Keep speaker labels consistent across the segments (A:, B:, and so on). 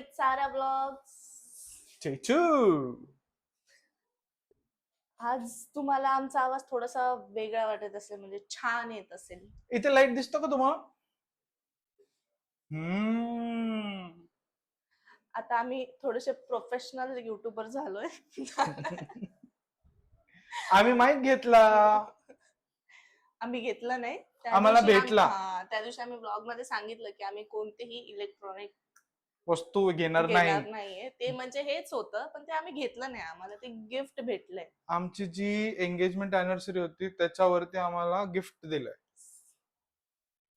A: With Sara blogs.
B: चेचू.
A: आज तुम्हाला आमचा आवाज थोडासा वेगळा वाटत असेल, म्हणजे छान येत असेल.
B: इथे लाईट दिसतो का तुम्हाला?
A: आता आम्ही थोडेसे प्रोफेशनल युट्यूबर झालोय.
B: आम्ही माईक घेतला.
A: आम्ही घेतलं नाही
B: आम्हाला भेटला.
A: त्या दिवशी आम्ही ब्लॉग मध्ये सांगितलं की आम्ही कोणतेही इलेक्ट्रॉनिक
B: वस्तू घेणार
A: घेणार
B: नाही.
A: नाहीये. ते म्हणजे हेच होतं, पण ते आम्ही घेतलं नाही. आम्हाला ते गिफ्ट भेटलंय.
B: आमची जी एंगेजमेंट अॅनिव्हर्सरी होती त्याच्यावरती आम्हाला गिफ्ट दिलंय.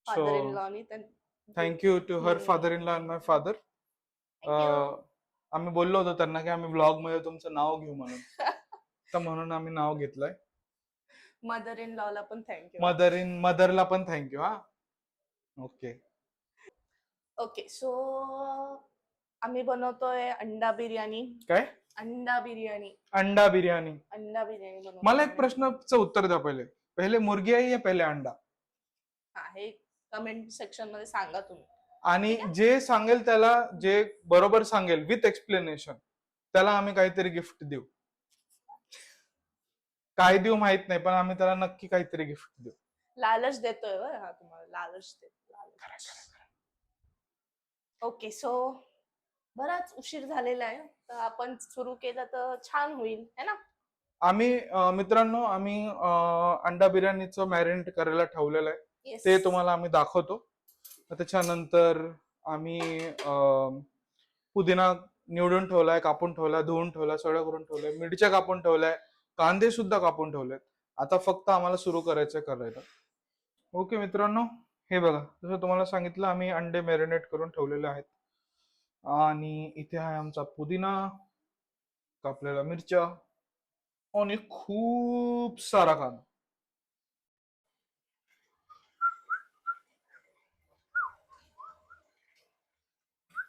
A: फादर इन लॉनी.
B: Thank you to her father in law and my father. आम्ही बोललो होतो त्यांना की आम्ही ब्लॉग मध्ये तुमचं नाव घेऊ म्हणून. तर म्हणून आम्ही नाव घेतलंय.
A: मदर इन लॉला पण थँक्यू.
B: मदरला पण थँक्यू. हा ओके.
A: ओके, सो आम्ही बनवतोय अंडा बिर्याणी.
B: काय?
A: अंडा बिर्याणी.
B: अंडा बिर्याणी.
A: अंडा बिर्याणी बनवतोय.
B: मला एक प्रश्नाचं उत्तर द्या पहिले. पहिले मुर्गी आहे या पहिले अंडा?
A: हे कमेंट सेक्शन मध्ये सांगा तुम्ही.
B: आणि जे सांगेल त्याला, जे बरोबर सांगेल विथ एक्सप्लेनेशन, त्याला आम्ही काहीतरी गिफ्ट देऊ. काय देऊ माहित नाही, पण आम्ही त्याला नक्की काहीतरी गिफ्ट देऊ.
A: लालच देतोय बरं. हा तुम्हाला लालच देतो. ओके, सो बराच उशीर झालेला आहे, तर आपण सुरू केलं तर छान होईल है ना.
B: मित्रांनो, आम्ही अंडा बिर्याणीचं मॅरिनेट करायला ठेवलेलं आहे. ते तुम्हाला आम्ही दाखवतो. त्याच्यानंतर आम्ही पुदिना निवडून ठेवलाय, कापून ठेवलाय, धुवून ठेवलाय, सगळं करून ठेवलंय, मिरच्या कापून ठेवलाय, कांदे सुद्धा कापून ठेवलेत. आता फक्त आम्हाला सुरू करायला. ओके मित्रांनो, हे बघा, जसं तुम्हाला सांगितलं आम्ही अंडे मॅरिनेट करून ठेवलेले आहेत. आणि इथे आहे आमचा पुदिना, कापलेला मिरच्या आणि खूप सारा कांदा.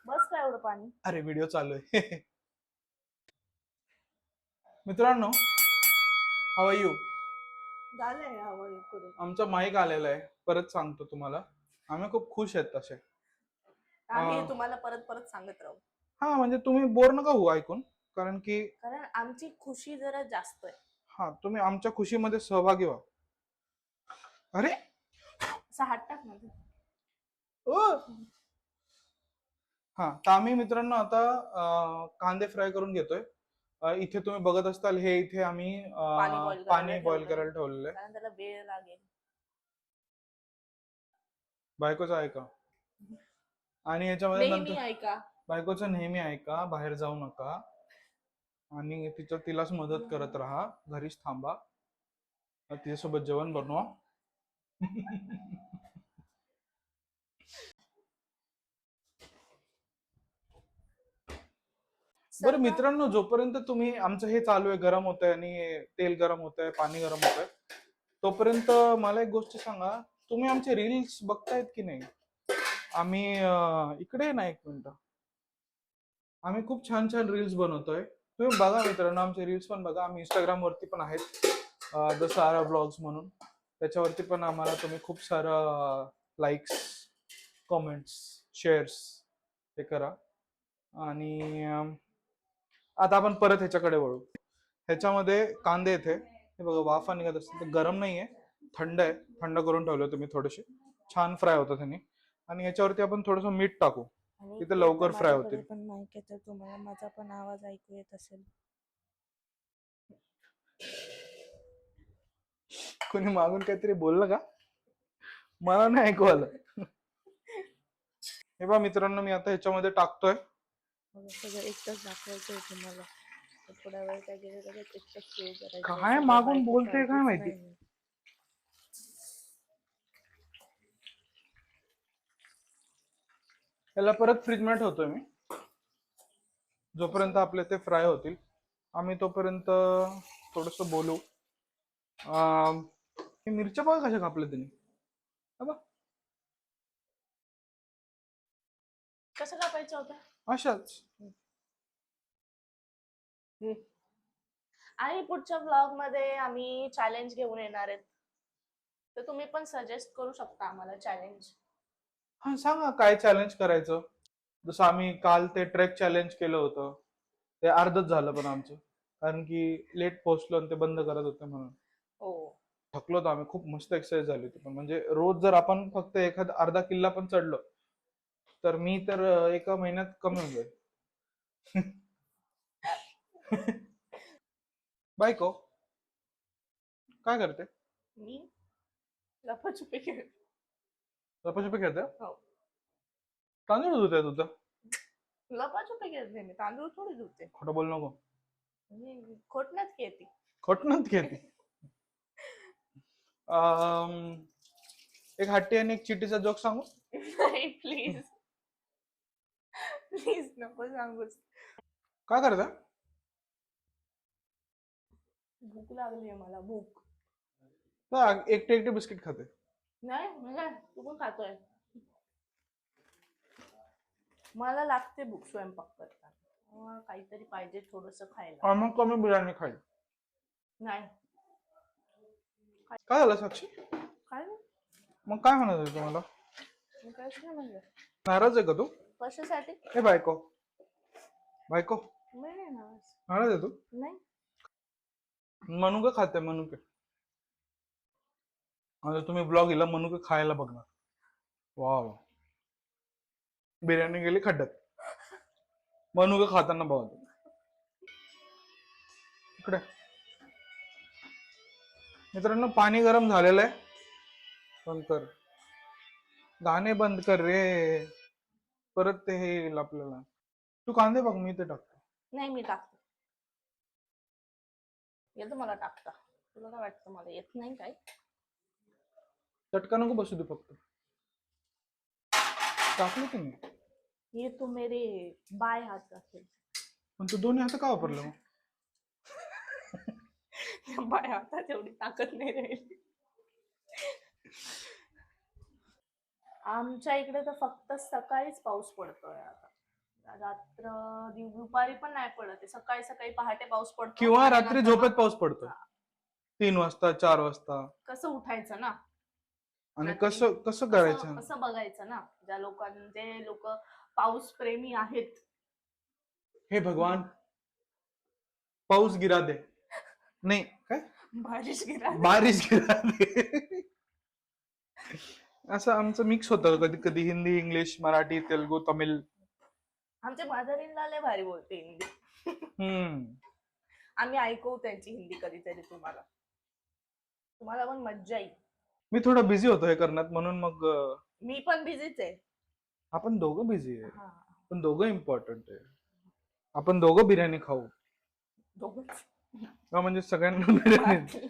A: बस का एवढं पाणी?
B: अरे व्हिडिओ चालू आहे. मित्रांनो, हाऊ आर यू?
A: झालंय हवं इकडे.
B: आमचा माईक आलेला आहे, परत सांगतो तुम्हाला. आम्ही खूप खुश आहेत तसे.
A: आम्ही तुम्हाला परत परत सांगत राहू.
B: हा, म्हणजे तुम्ही बोर नका होऊ ऐकून, कारण
A: आमची खुशी जरा जास्त आहे.
B: हा, तुम्ही आमच्या खुशीमध्ये सहभागी व्हा. अरे
A: असा हात टाक मध्ये.
B: हा, तर आम्ही मित्रांनो आता कांदे फ्राय करून घेतोय. इथे तुम्ही बघत असताल, हे इथे आम्ही पाणी बॉईल करायला ठेवलेलं आहे.
A: कारण त्याला वेळ लागेल.
B: बायकोचं ऐका. आणि याच्यामध्ये
A: नेहमी ऐका.
B: बायकोचं नेहमी ऐका, बाहेर जाऊ नका आणि तिलाच मदत करत राहा, घरीच थांबा, तिच्यासोबत जेवण बनवा. बरं मित्रांनो, जोपर्यंत तुम्ही आमचं हे चालू आहे, गरम होत आहे आणि तेल गरम होत आहे, पाणी गरम होत आहे, तोपर्यंत मला एक गोष्ट सांगा, तुम्ही आमचे रील्स बघतायत की नाही? आम्ही इकडे ना, एक मिनिट, आम्ही खूप छान छान रील्स बनवतोय. तुम्ही बघा मित्रांनो, आमचे रील्स पण बघा. आम्ही इंस्टाग्राम वरती पण आहेत, द सारा ब्लॉग्स म्हणून. त्याच्यावरती पण आम्हाला तुम्ही खूप सारं लाईक्स, कॉमेंट्स, शेअर्स हे करा. आणि आता आपण परत ह्याच्याकडे वळू. ह्याच्यामध्ये कांदे येथे हे बघा, वाफा निघत असते. गरम नाहीये, थंड आहे. थंड करून ठेवलं तुम्ही, थोडेसे छान फ्राय होतं त्यांनी. आणि ह्याच्यावरती आपण थोडंसं मीठ टाकू, तिथे लवकर फ्राय होतील.
A: पण माहिती आहे, तर तुम्हाला माझा पण आवाज ऐकू येत असेल.
B: कोणी मागून काहीतरी बोललं का? मला नाही ऐकू आलं. हे बघा मित्रांनो, मी आता ह्याच्यामध्ये टाकतोय.
A: सगळं एकच दाखवायचंय तुम्हाला. थोड्या वेळ काय गेलं तर एकच सेव्ह करायचं.
B: काय मागून बोलते काय माहिती. याला परत फ्रीज मध्ये ठेवतोय मी, जोपर्यंत आपले ते फ्राय होतील. आम्ही तोपर्यंत थोडस बोलू. हे मिरच्या बघा कशा कापल्या त्यांनी.
A: कसं कापायचं होतं?
B: अशाच.
A: आणि पुढच्या ब्लॉग मध्ये आम्ही चॅलेंज घेऊन येणार आहेत, तर तुम्ही पण सजेस्ट करू शकता आम्हाला चॅलेंज.
B: हा, सांगा काय चॅलेंज करायचं. जसं आम्ही काल ते ट्रेक चॅलेंज केलं होतं, ते अर्धच झालं पण आमचं, कारण की लेट पोहोचलो आणि ते बंद करत होते म्हणून.
A: हो.
B: थकलो होतो आम्ही, खूप मस्त एक्सरसाइज झाली होती. पण म्हणजे रोज जर आपण फक्त एखादा अर्धा किल्ला पण चढलो, तर मी तर एका महिन्यात कमी होऊन जाईल. बायको काय करते?
A: मी लपाछुपी खेळ.
B: लपाछपी खेळते?
A: हो.
B: तांदूळ धुत आहे तुझं?
A: लपाछुपी खेळते मी, तांदूळ थोडी धुते.
B: खोटं बोल नको.
A: मी खोटण्याच खेळते.
B: खोटं खेळते. अम, एक हट्टी आणि एक चिटीचा जोक सांगू?
A: नाही प्लीज. प्लीज नको सांगूस.
B: काय करता?
A: भूक लागली मला, भूक.
B: एकटे एकटे बिस्किट खाते.
A: नाही म्हणजे तू पण खातोय. मला लागते भूक स्वयंपाक करताना, काहीतरी पाहिजे थोडस खायला.
B: मग कमी बिर्याणी खाईल.
A: नाही
B: काय झालं साक्षी?
A: काय
B: मग काय म्हणत होती तुम्हाला?
A: मी काहीच नाही म्हणलं.
B: नाराज आहे का तू?
A: कशासाठी?
B: हे बायको बायको
A: नाही ना.
B: नाराज आहे तू?
A: नाही.
B: मनुके खाते मनुके. आता तुम्ही ब्लॉग हिला मनुके खायला बघणार. वाव. बिर्याणी गेली खड्ड्यात. मनुके खाताना बघा तू. इकडे मित्रांनो, पाणी गरम झालेलं आहे. बंद कर. गाणे बंद कर रे. परत ते हे येईल आपल्याला. तू कांदे बघ, मी ते टाकतो.
A: नाही मी टाकते. येतं मला टाकता. तुला काय वाटतं मला येत नाही काय?
B: चटका नको बसू दे फक्त. टाकलं की नाही?
A: ये तो मेरे बाय हात असेल.
B: पण तू दोन्ही हात का वापरलं मग?
A: बाय हातात एवढी ताकद नाही राहिली. आमच्या इकडे तर फक्त सकाळीच पाऊस पडतोय आता. रात्र दुपारी पण नाही पडत आहे. सकाळी सकाळी पहाटे पाऊस पडतो
B: किंवा
A: आणि
B: रात्री
A: नंतर
B: झोपेत
A: मग
B: पाऊस पडतो. 3 वाजता 4 वाजता.
A: कसं उठायचं ना?
B: आणि
A: रात्री
B: कसं कसं करायचं?
A: कसं बघायचं ना? ज्या लोकांना, जे लोक पाऊस प्रेमी आहेत,
B: हे भगवान पाऊस गिरा दे. नाही काय?
A: बारिश गिरा.
B: बारिश गिरा दे. असं आमचं मिक्स होतं कधी कधी, हिंदी इंग्लिश मराठी तेलुगू तमिळ.
A: आमच्या माधुरीला लय भारी बोलते हिंदी.
B: हम्म.
A: आम्ही ऐकू त्यांची हिंदी कधीतरी तुम्हाला. तुम्हाला पण मज्जा येईल.
B: मी थोडं बिझी होतो हे करण्यात, म्हणून मग
A: मी पण बिझीच आहे.
B: आपण दोघं बिझी आहे.
A: हा.
B: पण दोघं इम्पॉर्टंट आहे. आपण दोघं बिर्याणी खाऊ.
A: दोघंच.
B: म्हणजे सगळ्यांना बिर्याणी.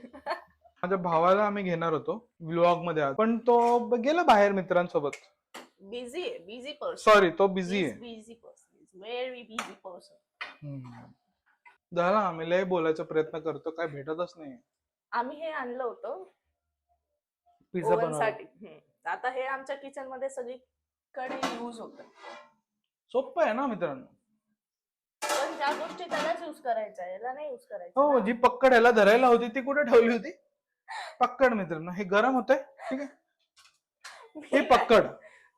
B: माझ्या भावाला आम्ही घेणार होतो व्लॉग मध्ये आज, पण तो गेला बाहेर मित्रांसोबत.
A: बिझी आहे, बिझी पर्सन.
B: सॉरी, तो बिझी आहे.
A: Busy person, very busy person.
B: झाला, आम्ही लय बोलायचा प्रयत्न करतो, काय भेटतच नाही.
A: आम्ही हे आणलं होतं
B: पिझ्झा
A: ओव्हन
B: बनवायला
A: साठी. आता हे आमच्या किचन मध्ये सगळीकडे युज होतं.
B: सोपं आहे ना मित्रांनो.
A: पण ज्या गोष्टी त्यालाच युज करायच्या, याला नाही युज करायचं
B: हो,
A: ना.
B: जी पक्कड याला धरायला होती ती कुठे ठेवली होती? पक्कड मित्रांनो, हे गरम होतंय, ठीक आहे. हे पक्कड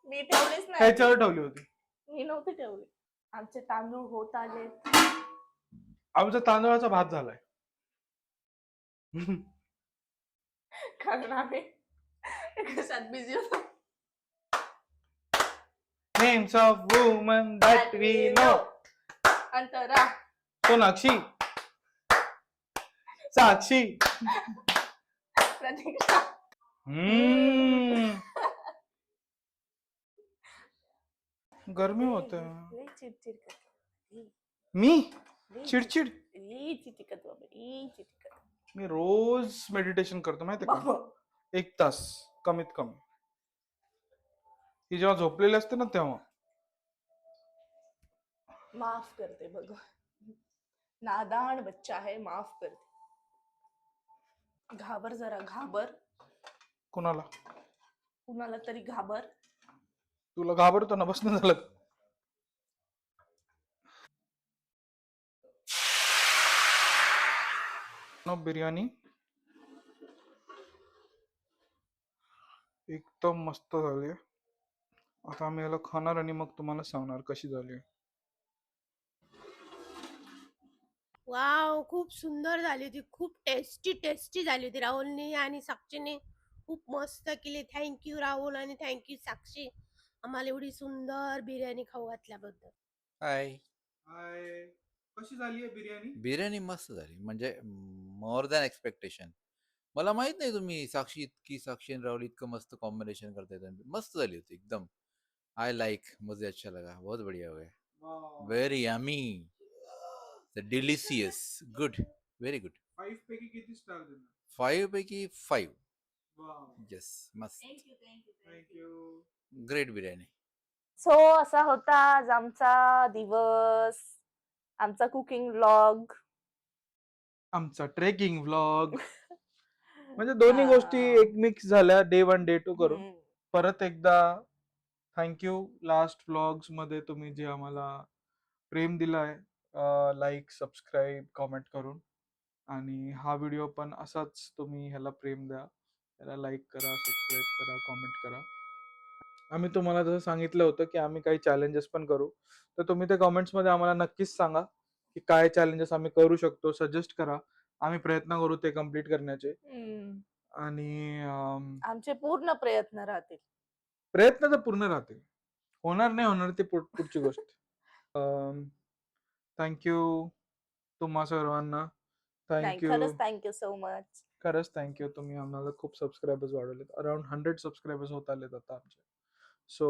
A: मी ठेवलीच नाही.
B: ह्याच्यावर ठेवली होती.
A: मी नव्हती ठेवली. आमचे तांदूळ होत आले.
B: आमचा तांदळाचा भात झालाय.
A: कारण आम्ही कशात बिझी होतो.
B: Names of women that we know.
A: अंतरा,
B: सोनाक्षी, साक्षी,
A: प्रतीक्षा.
B: गर्मी होत.
A: लई चिडचिड करतो.
B: मी चिडचिड?
A: लई चिडचिड करतो बाबा, लई चिडचिड करतो.
B: मी रोज मेडिटेशन करतो माहिती का?
A: बाबा.
B: 1 तास कमीत कमी. ती जेव्हा झोपलेली असते ना तेव्हा.
A: माफ करते बघ, नादान बच्चा है, माफ करते. घाबर जरा, घाबर.
B: कोणाला?
A: कुणाला तरी घाबर.
B: तुला घाबरतो ना, बसणं झालं. बिर्याणी एकदम मस्त झाली. आता आम्ही याला खाणार आणि मग तुम्हाला सांगणार कशी झाली.
C: वाव, खूप सुंदर झाली होती. खूप टेस्टी झाली होती. राहुलने आणि साक्षीने खूप मस्त केली. थँक राहुल आणि थँक साक्षी, आम्हाला एवढी सुंदर बिर्याणी खाऊ घातल्याबद्दल.
D: हाय.
B: हाय, कशी झाली आहे बिर्याणी?
D: बिर्याणी मस्त झाली, म्हणजे मोर दॅन एक्सपेक्टेशन. मला माहित नाही तुम्ही साक्षी आणि राहुल इतकं मस्त कॉम्बिनेशन करताय. मस्त झाली होती एकदम. आय लाइक, मुझे अच्छा लगा, बहुत बढ़िया हो गया, very yummy, delicious, good, very good.
B: 5 पैकी किती स्टार देणार?
D: 5 पैकी 5.
B: वाव,
D: येस, मस्त,
B: थँक्यू.
D: ग्रेट बिर्याणी.
A: सो असा होता आज आमचा दिवस, आमचा कुकिंग व्लॉग.
B: आमचा ट्रेकिंग व्लॉग. म्हणजे दोन्ही गोष्टी एक मिक्स झाल्या, डे 1 डे 2 करून. परत एकदा थँक्यू. लास्ट व्लॉग्स मध्ये तुम्ही जे आम्हाला प्रेम दिलाय, लाईक, सबस्क्राईब, कॉमेंट करून, आणि हा व्हिडिओ पण असाच तुम्ही ह्याला प्रेम द्या. त्याला लाईक करा, सबस्क्राईब करा, कॉमेंट करा. आम्ही तुम्हाला जसं सांगितलं होतं की आम्ही काही चॅलेंजेस पण करू, तर तुम्ही ते कॉमेंट्समध्ये आम्हाला नक्कीच सांगा की काय चॅलेंजेस आम्ही करू शकतो. सजेस्ट करा, आम्ही प्रयत्न करू ते कम्प्लीट करण्याचे. आणि
A: आमचे पूर्ण प्रयत्न राहतील.
B: प्रयत्न तर पूर्ण राहतील, होणार नाही होणार ती पुढची गोष्ट. थँक्यू तुम्हा सर्वांना. थँक्यू,
A: खरंच थँक्यू सो मच.
B: खरंच थँक्यू. तुम्ही आम्हाला खूप सबस्क्रायबर्स वाढवलेत. अराउंड 100 सबस्क्रायबर्स होत आलेत आता आमचे. सो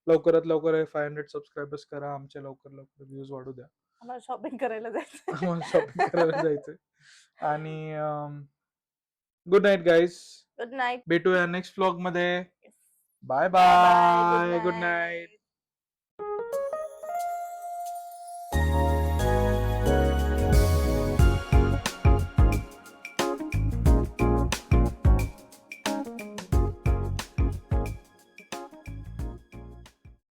B: लवकरात लवकर 500 सबस्क्रायबर्स करा. आमचे लवकर लवकर व्ह्यूज वाढू द्या.
A: आम्हाला शॉपिंग करायला जायचं.
B: आम्हाला शॉपिंग करायला जायचंय. आणि good night guys.
A: Good night.
B: भेटूया नेक्स्ट व्लॉग मध्ये. Bye
A: bye.
B: Bye. Good night.